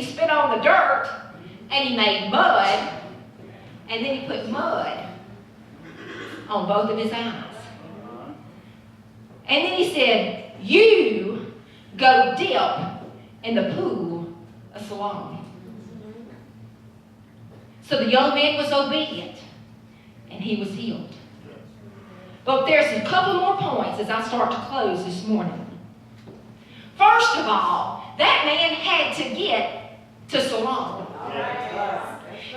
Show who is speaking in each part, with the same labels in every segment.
Speaker 1: he spit on the dirt, and he made mud, and then he put mud on both of his eyes. And then he said, you go dip in the pool of Siloam. So the young man was obedient, and he was healed. But there's a couple more points as I start to close this morning. First of all, that man had to get to Siloam.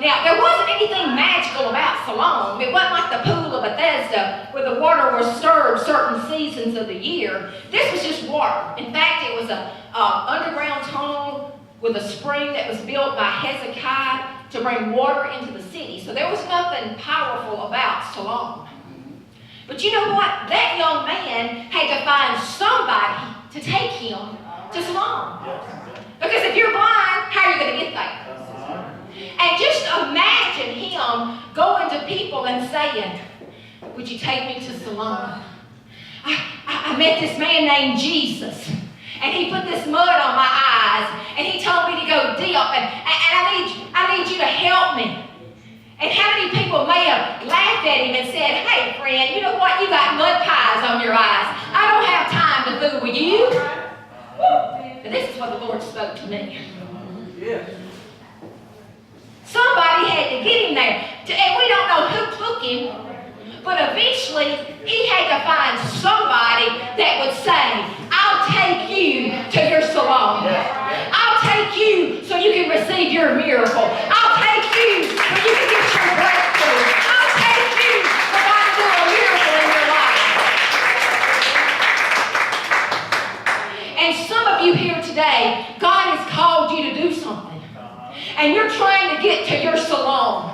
Speaker 1: Now, there wasn't anything magical about Siloam. It wasn't like the pool of Bethesda where the water was stirred certain seasons of the year. This was just water. In fact, it was an underground tunnel with a spring that was built by Hezekiah to bring water into the city. So there was nothing powerful about Siloam. But you know what? That young man had to find somebody to take him to Siloam. Because if you're blind, how are you going to get there? And just imagine him going to people and saying, would you take me to Siloam? I met this man named Jesus, and he put this mud on my eyes, and he told me to go dip, and I need you to help me. And how many people may have laughed at him and said, hey friend, you know what, you got mud pies on your eyes. I don't have time to fool with you. But this is what the Lord spoke to me. Yeah. Somebody had to get him there. And we don't know who took him, but eventually he had to find somebody that would say, I'll take you to your Siloam. I'll take you so you can receive your miracle. I'll take you so you can get your breakthrough. I'll take you so I can do a miracle in your life. And some of you here today, God has called you to do something. And you're trying to get to your Siloam.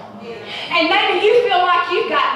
Speaker 1: And maybe you feel like you've got